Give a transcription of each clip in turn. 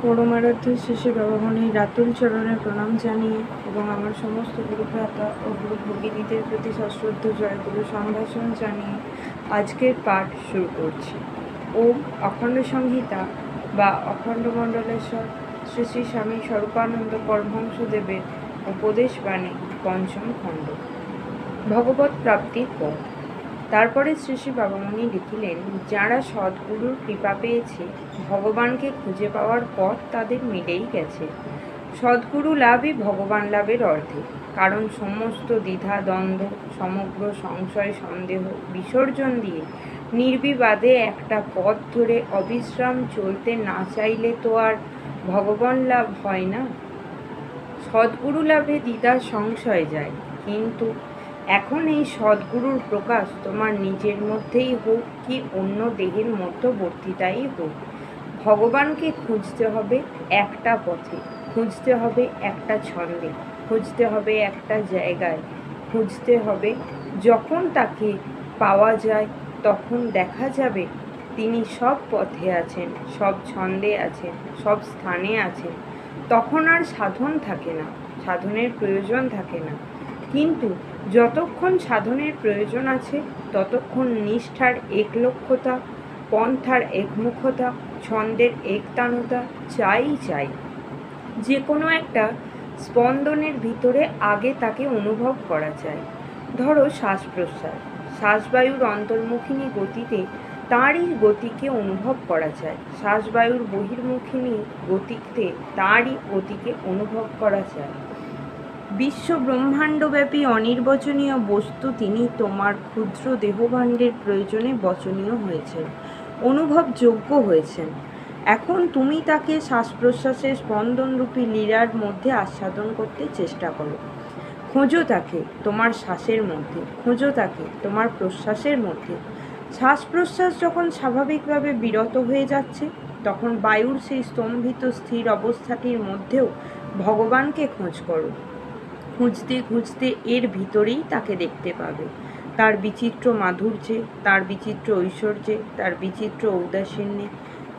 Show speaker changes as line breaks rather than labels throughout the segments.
পরমারাধ্য শ্রী বাবামণির রাতুল চরণে প্রণাম জানিয়ে এবং আমার সমস্ত গুরুভ্রাতা ও গুরু ভগিনীদের প্রতি সশ্রদ্ধ জয়গুরু সম্ভাষণ জানিয়ে আজকের পাঠ শুরু করছি। ওম অখণ্ড সংহিতা বা অখণ্ড মণ্ডলেশ্বর শ্রী শ্রী স্বামী স্বরূপানন্দ পরমহংসদেবের উপদেশবাণী পঞ্চম খণ্ড, ভগবৎ প্রাপ্তির পথ। তারপরে শ্রী শ্রী বাবামণি লিখিলেন, যারা সদ্গুরুর কৃপা পেয়েছে, ভগবানকে খুঁজে পাওয়ার পথ তাদের মিলেই গেছে। সদ্গুরু লাভই ভগবান লাভের অর্ধেক, কারণ সমস্ত দ্বিধা দ্বন্দ্ব, সমগ্র সংশয় সন্দেহ বিসর্জন দিয়ে নির্বিবাদে একটা পথ ধরে অবিশ্রাম চলতে না চাইলে তো আর ভগবান লাভ হয় না। সদ্গুরু লাভে দ্বিধা সংশয় যায়, কিন্তু এখন এই সদ্গুরুর প্রকাশ তোমার নিজের মধ্যেই হোক কি অন্য দেহের মধ্যবর্তীতাই হোক, ভগবানকে খুঁজতে হবে একটা পথে, খুঁজতে হবে একটা ছন্দে, খুঁজতে হবে একটা জায়গায়, খুঁজতে হবে যখন তাকে পাওয়া যায় তখন দেখা যাবে তিনি সব পথে আছেন, সব ছন্দে আছেন, সব স্থানে আছেন। তখন আর সাধন থাকে না, সাধনের প্রয়োজন থাকে না। কিন্তু যতক্ষণ সাধনের প্রয়োজন আছে ততক্ষণ নিষ্ঠার একলক্ষতা, পন্থার একমুখতা, ছন্দের একতানতা চাই। যে কোনো একটা স্পন্দনের ভিতরে আগে তাকে অনুভব করা চাই। ধরো শ্বাস প্রশ্বাস, শ্বাসবায়ুর অন্তর্মুখিনী গতিতে তাঁরই গতিকে অনুভব করা চায়, শ্বাসবায়ুর বহির্মুখিনী গতিতে তাঁরই গতিকে অনুভব করা চায়। বিশ্ব ব্রহ্মাণ্ডব্যাপী অনির্বচনীয় বস্তু তিনি তোমার ক্ষুদ্র দেহভাণ্ডের প্রয়োজনে বচনীয় হয়েছেন, অনুভবযোগ্য হয়েছেন। এখন তুমি তাকে শ্বাস প্রশ্বাসের স্পন্দনরূপী লীলার মধ্যে আস্বাদন করতে চেষ্টা করো। খোঁজো তাকে তোমার শ্বাসের মধ্যে, খোঁজো তাকে তোমার প্রশ্বাসের মধ্যে। শ্বাস প্রশ্বাস যখন স্বাভাবিকভাবে বিরত হয়ে যাচ্ছে, তখন বায়ুর সেই স্তম্ভিত স্থির অবস্থাটির মধ্যেও ভগবানকে খোঁজ করো। খুঁজতে খুঁজতে এর ভিতরেই তাকে দেখতে পাবে, তার বিচিত্র মাধুর্যে, তার বিচিত্র ঐশ্বর্যে, তার বিচিত্র ঔদাসীন্যে।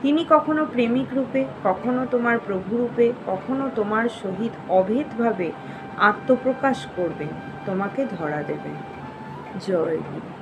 তিনি কখনো প্রেমিক রূপে, কখনো তোমার প্রভু রূপে, কখনো তোমার সহিত অভেদভাবে আত্মপ্রকাশ করবেন, তোমাকে ধরা দেবেন। জয় গুরু।